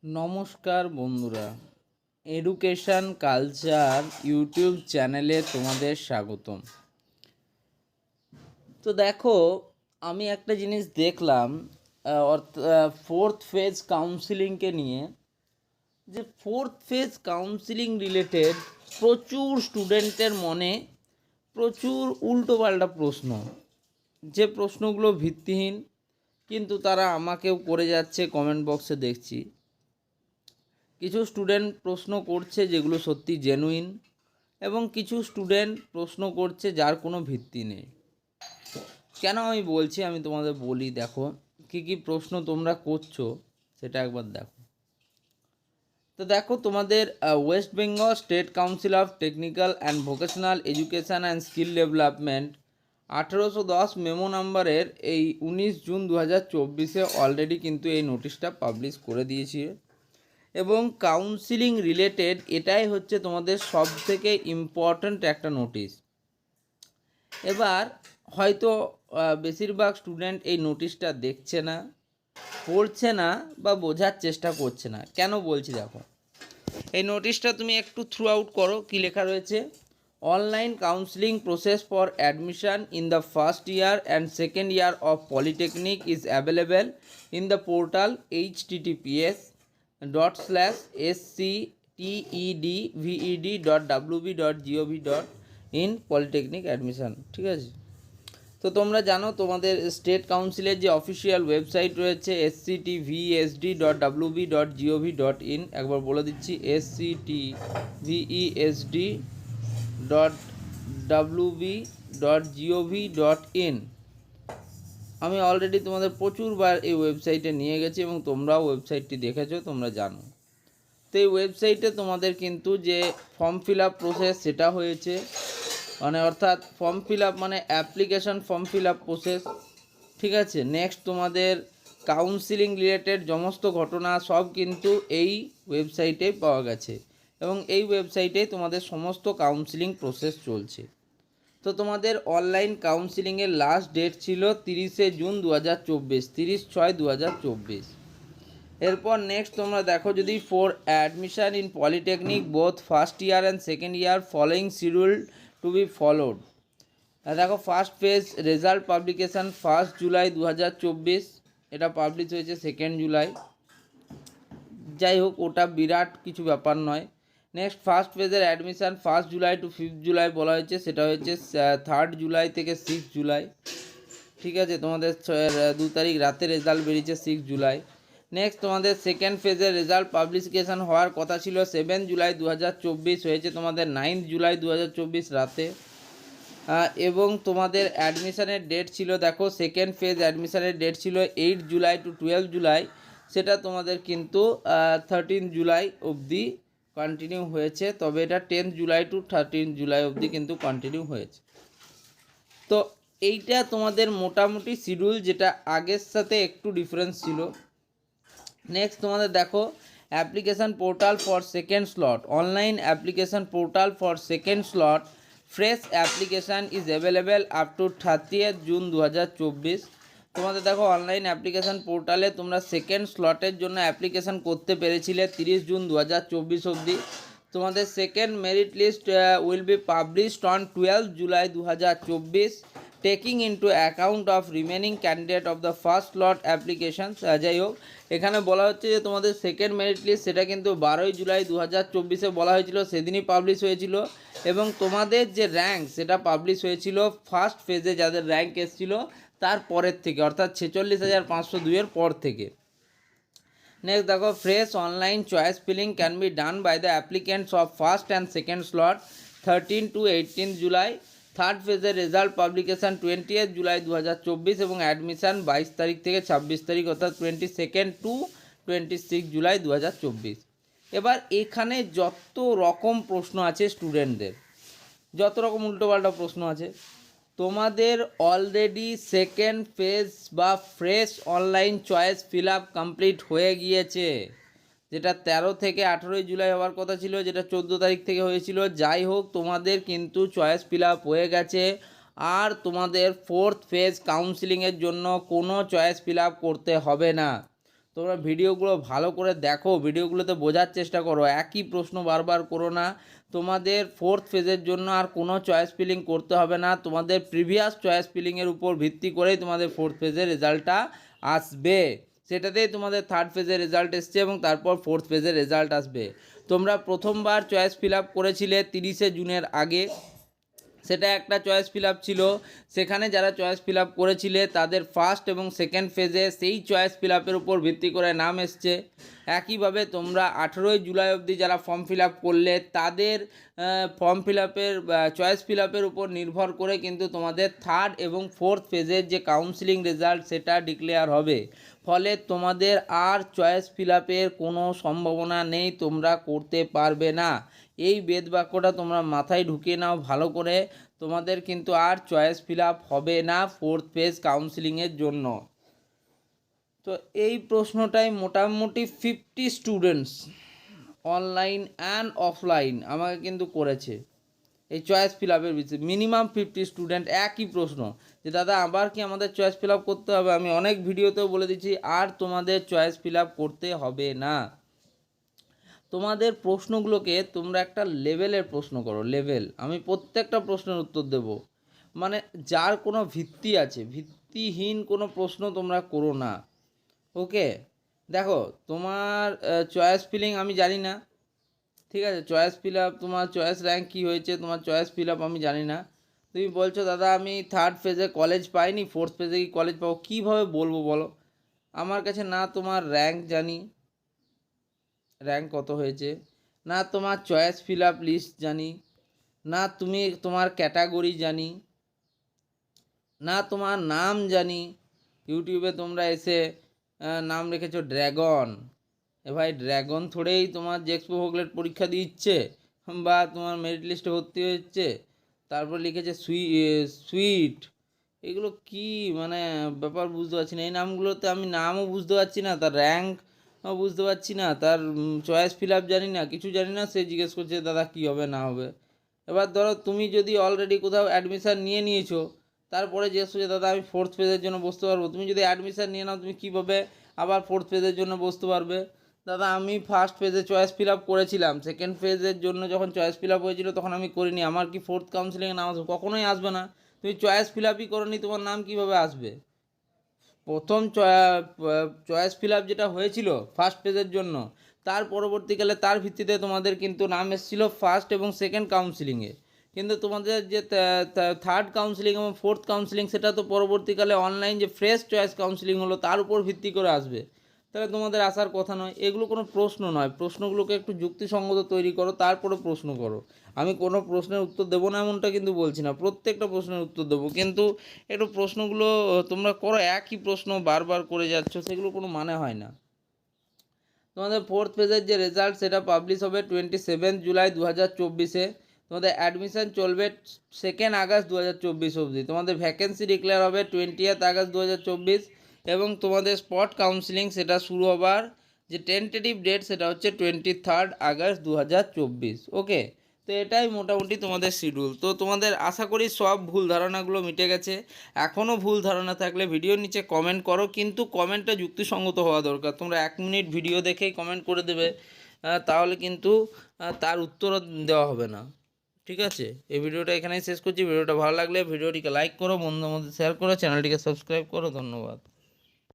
নমস্কার বন্ধুরা, education culture YouTube চ্যানেলে তোমাদের স্বাগতম। তো দেখো, আমি একটা জিনিস দেখলাম ফোর্থ ফেজ কাউন্সিলিংকে নিয়ে, যে ফোর্থ ফেজ কাউন্সিলিং রিলেটেড প্রচুর স্টুডেন্টের মনে প্রচুর উল্টোপাল্টা প্রশ্ন, যে প্রশ্নগুলো ভিত্তিহীন, কিন্তু তারা আমাকেও করে যাচ্ছে, কমেন্ট বক্সে দেখছি। কিছু স্টুডেন্ট প্রশ্ন করছে যেগুলো সত্যি জেনুইন, এবং কিছু স্টুডেন্ট প্রশ্ন করছে যার কোনো ভিত্তি নেই। কেন আমি বলছি, আমি তোমাদের বলি। দেখো কী কী প্রশ্ন তোমরা করছো সেটা একবার দেখো। তো দেখো, তোমাদের West Bengal state council of technical and vocational education and skill development 1810 memo নাম্বারের এই 19 জুন 2024 অলরেডি কিন্তু এই নোটিশটা পাবলিশ করে দিয়েছে। এবং কাউন্সিলিং রিলেটেড এটাই হচ্ছে তোমাদের সব থেকে ইম্পর্ট্যান্ট একটা নোটিশ। এবার হয়তো বেশিরভাগ স্টুডেন্ট এই নোটিশটা দেখছে না, পড়ছে না, বা বোঝার চেষ্টা করছে না। কেন বলছি দেখো, এই নোটিশটা তুমি একটু থ্রু আউট করো। কী লেখা রয়েছে? Online counselling process for admission in the first year and second year of polytechnic is available in the portal https://sctedved.wb.gov.in polytechnic admission. ঠিক আছে, তো তোমরা জানো তোমাদের স্টেট কাউন্সিলের যে অফিসিয়াল ওয়েবসাইট রয়েছে sctvesd.wb.gov.in। একবার বলে দিচ্ছি, sctvesd.wb.gov.in। আমি অলরেডি তোমাদের প্রচুরবার এই ওয়েবসাইটে নিয়ে গেছি এবং তোমরাও ওয়েবসাইটটি দেখেছো, তোমরা জানো। তো এই ওয়েবসাইটে তোমাদের কিন্তু যে ফর্ম ফিল আপ প্রসেস সেটা হয়েছে, মানে অর্থাৎ ফর্ম ফিল আপ মানে application form fill up process. ঠিক আছে, নেক্সট তোমাদের কাউন্সিলিং রিলেটেড সমস্ত ঘটনা সব কিন্তু এই ওয়েবসাইটে পাওয়া গেছে, এবং এই ওয়েবসাইটে তোমাদের সমস্ত কাউন্সিলিং প্রসেস চলছে। তো তোমাদের অনলাইন কাউন্সিলিংয়ের লাস্ট ডেট ছিল 30শে জুন 2024, 30/6/2024। এরপর নেক্সট তোমরা দেখো, যদি for admission in polytechnic both first year and second year following schedule to be followed. দেখো, first phase result publication 1 July 2024, এটা পাবলিশ হয়েছে 2 জুলাই। যাই হোক, ওটা বিরাট কিছু ব্যাপার নয়। নেক্সট ফার্স্ট ফেজের অ্যাডমিশান 1 জুলাই টু 5 জুলাই বলা হয়েছে, সেটা হচ্ছে 3 জুলাই থেকে 6 জুলাই। ঠিক আছে, তোমাদের 2 তারিখ রাতে রেজাল্ট বেরিয়েছে 6 জুলাই। নেক্সট তোমাদের সেকেন্ড ফেজের রেজাল্ট পাবলিকেশান হওয়ার কথা ছিল 7 জুলাই 2024, হয়েছে তোমাদের 9 জুলাই 2024 রাতে। এবং তোমাদের অ্যাডমিশানের ডেট ছিল, দেখো সেকেন্ড ফেজ অ্যাডমিশানের ডেট ছিল 8 জুলাই টু 12 জুলাই, সেটা তোমাদের কিন্তু 13 জুলাই অবধি কন্টিনিউ হয়েছে। তবে এটা 10 জুলাই টু 13 জুলাই অবধি কিন্তু কন্টিনিউ হয়েছে। তো এইটা তোমাদের মোটামুটি শিডিউল, যেটা আগের সাথে একটু ডিফারেন্স ছিল। নেক্সট তোমাদের দেখো, application portal for second slot, online application portal for second slot fresh application is available up to 30 June 2024। তোমাদের দেখো, অনলাইন অ্যাপ্লিকেশান পোর্টালে তোমরা সেকেন্ড স্লটের জন্য অ্যাপ্লিকেশান করতে পেরেছিলে 30 জুন 2024 অবধি। তোমাদের second merit list will be published on 12 July 2024, taking into account of remaining candidate of the first slot application. যাই হোক, এখানে বলা হচ্ছে যে তোমাদের সেকেন্ড মেরিট লিস্ট সেটা কিন্তু 12 জুলাই 2024 বলা হয়েছিল, সেদিনই পাবলিশ হয়েছিল। এবং তোমাদের যে র্যাঙ্ক সেটা পাবলিশ হয়েছিল ফার্স্ট ফেজে, যাদের র্যাঙ্ক এসেছিল তার পরের থেকে, অর্থাৎ 46,502 পর থেকে। নেক্সট দেখো, fresh online choice filling can be done by the applicants of first and second slot 13 to 18 July. Third ফেজের রেজাল্ট পাবলিকেশান 20 জুলাই 2024, এবং অ্যাডমিশান 22 তারিখ থেকে 26 তারিখ, অর্থাৎ 22 টু 26 জুলাই 2024। এবার এখানে যত রকম প্রশ্ন আছে স্টুডেন্টদের, যত রকম উল্টোপাল্টা প্রশ্ন আছে, তোমাদের অলরেডি সেকেন্ড ফেজ বা fresh online choice fill up complete হয়ে গিয়েছে, যেটা 13 থেকে 18 জুলাই হওয়ার কথা ছিল, যেটা 14 তারিখ থেকে হয়েছিল। যাই হোক, তোমাদের কিন্তু চয়েস ফিল আপ হয়ে গেছে, আর তোমাদের ফোর্থ ফেজ কাউন্সিলিংয়ের জন্য কোনো চয়েস ফিল আপ করতে হবে না। তোমরা ভিডিওগুলো ভালো করে দেখো, ভিডিওগুলোতে বোঝার চেষ্টা করো, একই প্রশ্ন বারবার করো না। তোমাদের ফোর্থ ফেজের জন্য আর কোনো চয়েস ফিলিং করতে হবে না, তোমাদের প্রিভিয়াস চয়েস ফিলিংয়ের উপর ভিত্তি করেই তোমাদের ফোর্থ ফেজের রেজাল্টটা আসবে। সেটাতেই তোমাদের থার্ড ফেজের রেজাল্ট এসছে এবং তারপর ফোর্থ ফেজের রেজাল্ট আসবে। তোমরা প্রথমবার চয়েস ফিল আপ করেছিলে 30শে জুনের আগে, সেটা একটা চয়েস ফিল আপ ছিল। সেখানে যারা চয়েস ফিল আপ করেছিলে তাদের ফার্স্ট এবং সেকেন্ড ফেজে সেই চয়েস ফিল আপের উপর ভিত্তি করে নাম এসছে। একইভাবে তোমরা 18ই জুলাই অবধি যারা ফর্ম ফিল আপ করলে তাদের ফর্ম ফিল আপের চয়েস ফিল আপের উপর নির্ভর করে কিন্তু তোমাদের থার্ড এবং ফোর্থ ফেজের যে কাউন্সিলিং রেজাল্ট সেটা ডিক্লেয়ার হবে। ফলে তোমাদের আর চয়েস ফিল আপের কোনো সম্ভাবনা নেই, তোমরা করতে পারবে না। এই বেদবাক্যটা তোমরা মাথায় ঢুকিয়ে নাও ভালো করে, তোমাদের কিন্তু আর চয়েস ফিল আপ হবে না ফোর্থ ফেজ কাউন্সিলিংয়ের জন্য। তো এই প্রশ্নটাই মোটামুটি 50 স্টুডেন্টস অনলাইন অ্যান্ড অফলাইন আমাকে কিন্তু করেছে এই চয়েস ফিল আপের বিষয়ে। মিনিমাম 50 স্টুডেন্ট একই প্রশ্ন যে দাদা আবার কি আমাদের চয়েস ফিল আপ করতে হবে? আমি অনেক ভিডিওতেও বলে দিচ্ছি আর তোমাদের চয়েস ফিল আপ করতে হবে না। তোমাদের প্রশ্নগুলোকে তোমরা একটা লেভেলের প্রশ্ন করো, লেভেল। আমি প্রত্যেকটা প্রশ্নের উত্তর দেব, মানে যার কোনো ভিত্তি আছে, ভিত্তিহীন কোনো প্রশ্ন তোমরা করো না। ওকে, দেখো তোমার চয়েস ফিলিং আমি জানি না, ঠিক আছে? চয়েস ফিল আপ তোমার চয়েস র্যাঙ্ক কী হয়েছে, তোমার চয়েস ফিল আপ আমি জানি না। তুমি বলছো দাদা আমি থার্ড ফেজে কলেজ পাইনি, ফোর্থ ফেজে কি কলেজ পাবো? কীভাবে বলবো বলো? আমার কাছে না তোমার র্যাঙ্ক জানি, র্যাঙ্ক কত হয়েছে, না তোমার চয়েস ফিল আপ লিস্ট জানি, না তুমি তোমার ক্যাটাগরি জানি, না তোমার নাম জানি। ইউটিউবে তোমরা এসে নাম রেখেছো ড্র্যাগন। ভাই ড্র্যাগন থোড়েই তোমার জেক্সপো ভোগলেট পরীক্ষা দিচ্ছে বা তোমার মেরিট লিস্টে ভর্তি হচ্ছে। তারপর লিখেছে সুইট। এগুলো কি মানে ব্যাপার বুঝতে পারছি না। এই নামগুলোতে আমি নামও বুঝতে পারছি না, তার র্যাঙ্ক বুঝতে পারছি না, তার চয়েস ফিল আপ জানি না, কিছু জানি না। সে জিজ্ঞেস করছে দাদা কী হবে না হবে। এবার ধরো তুমি যদি অলরেডি কোথাও অ্যাডমিশান নিয়ে নিয়েছো, তারপরে জিজ্ঞেস করছে দাদা আমি ফোর্থ ফেজের জন্য বসতে পারবো? তুমি যদি অ্যাডমিশান নিয়ে নাও তুমি কীভাবে আবার ফোর্থ ফেজের জন্য বসতে পারবে? দাদা আমি ফার্স্ট ফেজে চয়েস ফিল আপ করেছিলাম, সেকেন্ড ফেজের জন্য যখন চয়েস ফিল আপ হয়েছিল তখন আমি করিনি, আমার কি ফোর্থ কাউন্সিলিংয়ে নাম আসবে? কখনোই আসবে না। তুমি চয়েস ফিল আপই করোনি, তোমার নাম কীভাবে আসবে? প্রথম চয়েস ফিল আপ যেটা হয়েছিল ফার্স্ট পেজের জন্য, তার পরবর্তীকালে তার ভিত্তিতে তোমাদের কিন্তু নাম এসেছিলো ফার্স্ট এবং সেকেন্ড কাউন্সিলিংয়ে। কিন্তু তোমাদের যে থার্ড কাউন্সিলিং এবং ফোর্থ কাউন্সিলিং সেটা তো পরবর্তীকালে অনলাইন যে ফ্রেশ চয়েস কাউন্সিলিং হলো তার উপর ভিত্তি করে আসবে। তাহলে তোমাদের আসার কথা নয়। এগুলো কোনো প্রশ্ন নয়, প্রশ্নগুলোকে একটু যুক্তিসঙ্গত তৈরি করো, তারপরে প্রশ্ন করো। আমি কোনো প্রশ্নের উত্তর দেবো না এমনটা কিন্তু বলছি না, প্রত্যেকটা প্রশ্নের উত্তর দেবো, কিন্তু একটু প্রশ্নগুলো তোমরা করো। একই প্রশ্ন বারবার করে যাচ্ছ, সেগুলো কোনো মানে হয় না। তোমাদের ফোর্থ ফেজের যে রেজাল্ট সেটা পাবলিশ হবে 27 জুলাই 2024-এ। তোমাদের অ্যাডমিশান চলবে 2 আগস্ট 2024 অবধি। তোমাদের ভ্যাকেন্সি ডিক্লেয়ার হবে 20 আগস্ট 2024 এবং তোমাদের স্পট কাউন্সিলিং সেটা শুরু হবার যে টেন্টেটিভ ডেট সেটা হচ্ছে 23 আগস্ট 2024। ওকে, তো এটাই মোটামুটি তোমাদের শিডিউল। তো তোমাদের আশা করি সব ভুল ধারণাগুলো মিটে গেছে। এখনও ভুল ধারণা থাকলে ভিডিওর নিচে কমেন্ট করো, কিন্তু কমেন্টটা যুক্তিসঙ্গত হওয়া দরকার। তোমরা 1 মিনিট ভিডিও দেখেই কমেন্ট করে দেবে, তাহলে কিন্তু তার উত্তরও দেওয়া হবে না। ঠিক আছে, এই ভিডিওটা এখানেই শেষ করছি। ভিডিওটা ভালো লাগলে ভিডিওটিকে লাইক করো, বন্ধুদের মধ্যে শেয়ার করো, চ্যানেলটিকে সাবস্ক্রাইব করো। ধন্যবাদ।